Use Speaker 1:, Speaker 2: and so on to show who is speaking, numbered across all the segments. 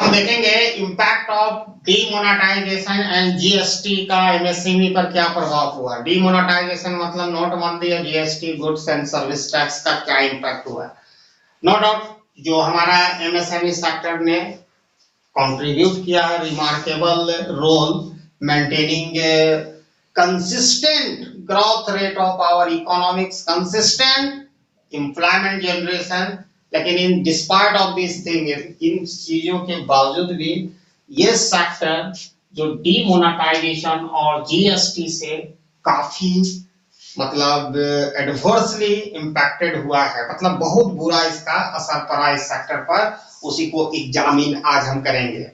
Speaker 1: हम देखेंगे impact of demonetisation and GST का एमएसएमई पर क्या प्रभाव हुआ। डीमोनेटाइजेशन मतलब नोटबंदी और GST goods and service tax का क्या इम्पैक्ट हुआ। नो डाउट जो हमारा एमएसएमई सेक्टर ने कंट्रीब्यूट किया है remarkable role maintaining consistent growth rate of our economics, consistent employment generation. लेकिन in despite of this thing, इन चीजों के बावजूद भी ये सेक्टर जो डीमोनेटाइजेशन और जीएसटी से काफी मतलब एडवर्सली इम्पैक्टेड हुआ है, मतलब बहुत बुरा इसका असर पड़ा इस सेक्टर पर। उसी को एग्जामिन आज हम करेंगे।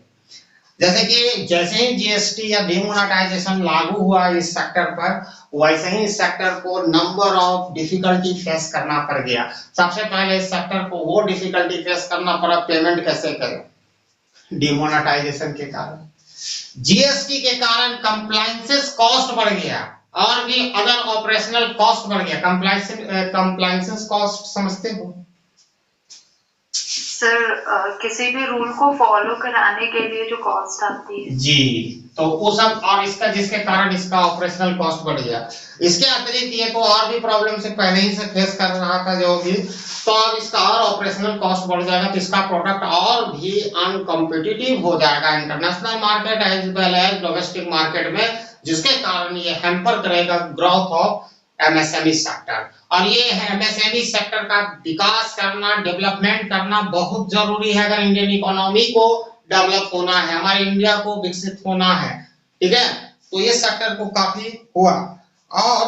Speaker 1: जैसे ही जीएसटी या डीमोनेटाइजेशन लागू हुआ इस सेक्टर पर, वैसे ही इस सेक्टर को नंबर ऑफ डिफिकल्टी फेस करना पड़ गया। सबसे पहले इस सेक्टर को वो डिफिकल्टी फेस करना पड़ा, पेमेंट कैसे करें। डीमोनेटाइजेशन के कारण, जीएसटी के कारण कंप्लायंसेस कॉस्ट बढ़ गया और भी अदर ऑपरेशनल कॉस्ट बढ़ गया। कंप्लायंसेस कॉस्ट समझते हो
Speaker 2: सर? किसी भी रूल को फॉलो कराने के लिए जो कॉस्ट आती है
Speaker 1: जी, तो वो सब, और इसका जिसके कारण इसका ऑपरेशनल कॉस्ट बढ़ गया। इसके अतिरिक्त ये तो और भी प्रॉब्लम से पहले ही से फेस कर रहा था जो भी, तो अब इसका और ऑपरेशनल कॉस्ट बढ़ जाएगा, तो इसका प्रोडक्ट और भी अनकॉम्पिटिटिव हो जाएगा international market as well as domestic market में, जिसके कारण ये हैम्पर करेगा ग्रोथ ऑफ एमएसएमई सेक्टर। और ये एमएसएमई सेक्टर का विकास करना, डेवलपमेंट करना बहुत जरूरी है अगर इंडियन इकोनॉमी को डेवलप होना है, हमारे इंडिया को विकसित होना है, ठीक है। तो ये सेक्टर को काफी हुआ। और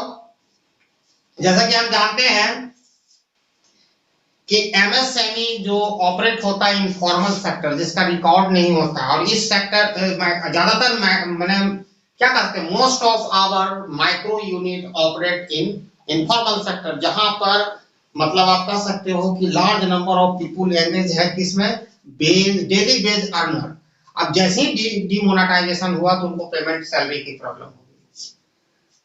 Speaker 1: जैसा कि हम जानते हैं कि एमएसएमई जो ऑपरेट होता है इनफॉर्मल सेक्टर, जिसका रिकॉर्ड नहीं होता, और इस सेक्टर ज्यादातर मैंने क्या कहते हैं, most of our micro unit operate in informal sector, जहां पर मतलब आप कह सकते हो कि large number of people engage है किसमें, डेली बेज अर्नर। अब जैसे ही डीमोनेटाइजेशन हुआ तो उनको पेमेंट सैलरी की प्रॉब्लम हो गई,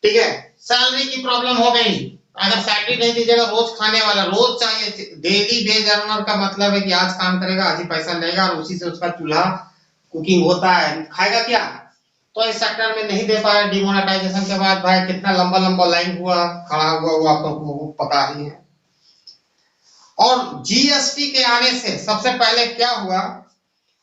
Speaker 1: ठीक है, सैलरी की प्रॉब्लम हो गई। अगर सैलरी नहीं दीजिएगा, रोज खाने वाला रोज चाहिए। डेली बेज अर्नर का मतलब है कि आज काम करेगा, आज ही पैसा लेगा, और उसी से उसका चूल्हा कुकिंग होता है, खाएगा क्या। तो इस सेक्टर में नहीं दे पाया। डिमोनेटाइजेशन के बाद भाई कितना लंबा लंबा लाइन हुआ, खड़ा हुआ, वो आपको पता ही है। और जीएसटी के आने से सबसे पहले क्या हुआ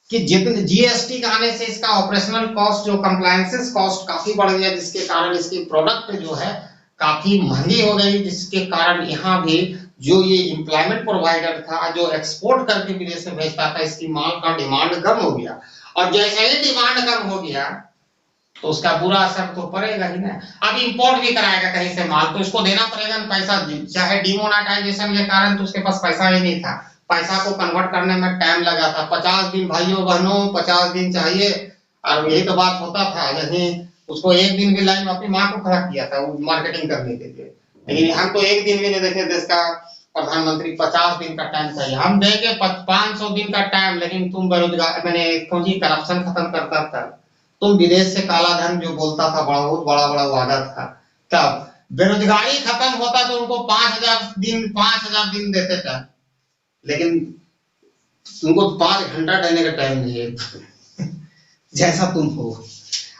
Speaker 1: कि जितने जीएसटी के आने से इसका ऑपरेशनल कॉस्ट, जो कंप्लायंसेस कॉस्ट काफी बढ़ गया, जिसके कारण इसकी प्रोडक्ट जो है काफी महंगी हो गई, जिसके कारण यहाँ भी जो ये एम्प्लॉयमेंट प्रोवाइडर था, जो एक्सपोर्ट करके विदेश में भेजता था, इसकी माल का डिमांड कम हो गया। और जैसे ही डिमांड कम हो गया तो उसका बुरा असर तो पड़ेगा ही ना। अब इंपोर्ट भी कराएगा कहीं से माल, तो इसको देना पड़ेगा ना पैसा। चाहे डिमोनेटाइजेशन के कारण तो उसके पास पैसा ही नहीं था, पैसा को कन्वर्ट करने में टाइम लगा था। 50 दिन भाइयों बहनों, 50 दिन चाहिए। और यही तो बात होता था, जैसे उसको एक दिन भी लाइन में अपनी माँ को खड़ा किया था वो मार्केटिंग करने के लिए। लेकिन हम तो एक दिन भी नहीं देखे, देश का प्रधानमंत्री 50 दिन का टाइम चाहिए, हम देंगे 500 दिन का टाइम, लेकिन तुम बेरोजगार, मैंने पूंजी करप्शन खत्म करता था, तुम विदेश से काला धन जो बोलता था, बहुत बड़ा बड़ा वादा था, तब बेरोजगारी खत्म होता तो उनको 5000 दिन देते थे, लेकिन उनको 5 घंटा देने का टाइम नहीं है जैसा तुम हो।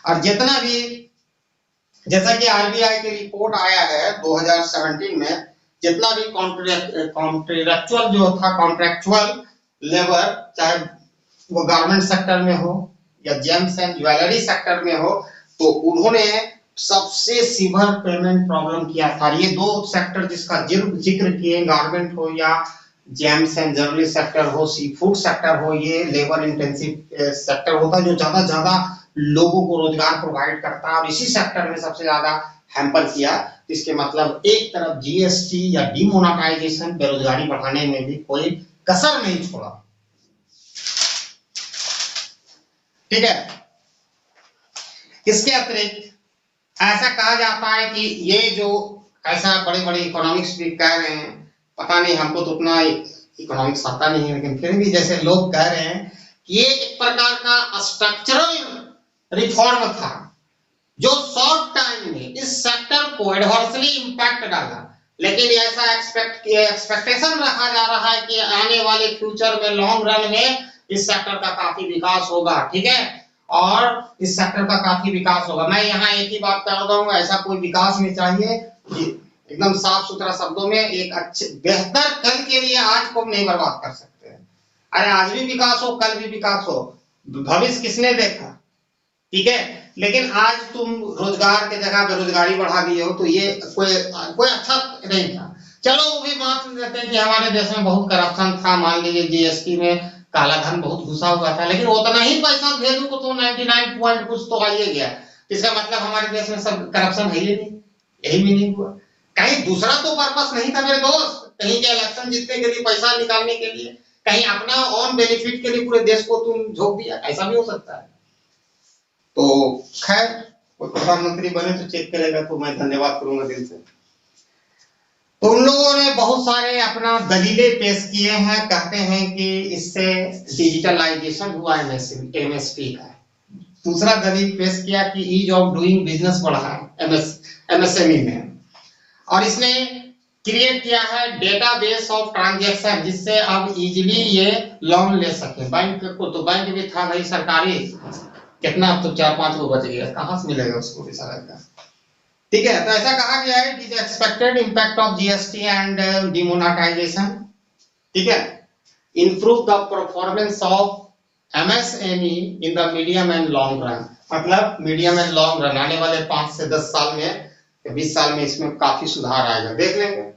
Speaker 1: और जितना भी, जैसा कि आरबीआई की रिपोर्ट आया है 2017 में, जितना भी कॉन्ट्रैक्चुअल जो था, कॉन्ट्रैक्चुअल लेबर, चाहे वो गारमेंट सेक्टर में हो या जेम्स एंड ज्वेलरी सेक्टर में हो, तो उन्होंने सबसे सीवियर पेमेंट प्रॉब्लम किया था। ये दो सेक्टर जिसका जिक्र किए, गारमेंट हो या जेम्स एंड ज्वेलरी सेक्टर हो, सी फूड सेक्टर हो, ये लेबर इंटेंसिव सेक्टर होता है जो ज्यादा लोगों को रोजगार प्रोवाइड करता है, और इसी सेक्टर में सबसे ज्यादा हैम्पर किया। इसके मतलब एक तरफ जीएसटी या डिमोनेटाइजेशन बेरोजगारी बढ़ाने में भी कोई कसर नहीं छोड़ा, ठीक है। इसके अतिरिक्त ऐसा कहा जाता है कि ये जो ऐसा बड़े बड़े इकोनॉमिक्स भी कह रहे हैं, पता नहीं, हमको तो उतना इकोनॉमिक्स आता नहीं है, लेकिन फिर भी जैसे लोग कह रहे हैं कि ये एक प्रकार का स्ट्रक्चरल रिफॉर्म था जो शॉर्ट टाइम में इस सेक्टर को एडवर्सली इंपैक्ट डाला। लेकिन ऐसा एक्सपेक्टेशन रखा जा रहा है कि आने वाले फ्यूचर में, लॉन्ग रन में इस सेक्टर का काफी विकास होगा, ठीक है, और इस सेक्टर का काफी विकास होगा। मैं यहाँ एक ही बात कर रहा हूँ, ऐसा कोई विकास नहीं चाहिए कि एकदम साफ सुथरा शब्दों में एक अच्छे बेहतर कल के लिए आज को नहीं बर्बाद कर सकते हैं। अरे आज भी विकास हो, कल भी विकास हो, भविष्य किसने देखा, ठीक है, लेकिन आज तुम रोजगार के जगह बेरोजगारी बढ़ा दिए हो, तो ये कोई अच्छा नहीं था। चलो वो भी बात देते हैं कि हमारे देश में बहुत करप्शन था, मान लीजिए जीएसटी में काला धन बहुत घुसा हुआ था, लेकिन उतना ही पैसा वैल्यू को तो 99 पॉइंट कुछ तो आइए गया। इसका मतलब हमारे देश में सब करप्शन है ही नहीं, यही भी नहीं हुआ। कहीं दूसरा तो पर्पस नहीं था मेरे दोस्त, कहीं के इलेक्शन जीतने के लिए, पैसा निकालने के लिए, कहीं अपना ऑन बेनिफिट के लिए पूरे देश को तुम झोंक दिया, ऐसा भी हो सकता है। तो खैर कोई प्रधानमंत्री बने तो चेक करेगा, तो मैं धन्यवाद करूंगा दिल से। तो उन लोगों ने बहुत सारे अपना दलीलें पेश किए हैं, कहते हैं कि इससे डिजिटलाइजेशन हुआ एमएसपी का। दूसरा दलील पेश किया कि ईज ऑफ डूइंग बिजनेस बढ़ा है एमएसएमई में, और इसने क्रिएट किया है डेटाबेस ऑफ ट्रांजैक्शन, जिससे अब इजीली ये लोन ले सके। बैंक को तो बैंक भी था भाई सरकारी, कितना अब तो 4-5 को बच गया, कहां से मिलेगा उसको बेचारा का, ठीक है। तो ऐसा कहा गया है कि expected impact of GST and demonetisation, ठीक है, improve the performance of MSME in the medium and long run. मतलब मीडियम एंड लॉन्ग रन आने वाले 5 से 10 साल में, 20 साल में इसमें काफी सुधार आएगा, देख लेंगे।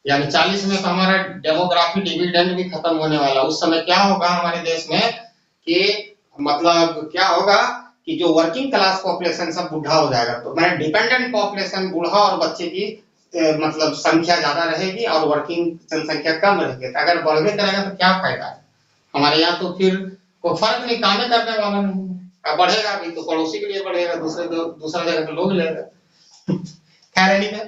Speaker 1: यानी 40 में तो हमारा डेमोग्राफी डिविडेंड भी खत्म होने वाला। उस समय क्या होगा हमारे देश में कि मतलब क्या होगा कि जो वर्किंग क्लास पॉपुलेशन सब बूढ़ा हो जाएगा, तो मैं डिपेंडेंट पॉपुलेशन बूढ़ा और बच्चे की मतलब संख्या ज्यादा रहेगी और वर्किंग जनसंख्या कम रहेगी। तो अगर बढ़वे करेगा तो क्या फायदा है हमारे यहाँ, तो फिर कोई फर्क नहीं, कामें करने वाला नहीं है। बढ़ेगा भी तो पड़ोसी के लिए बढ़ेगा, दूसरा जगह के लोग लेगा। खैर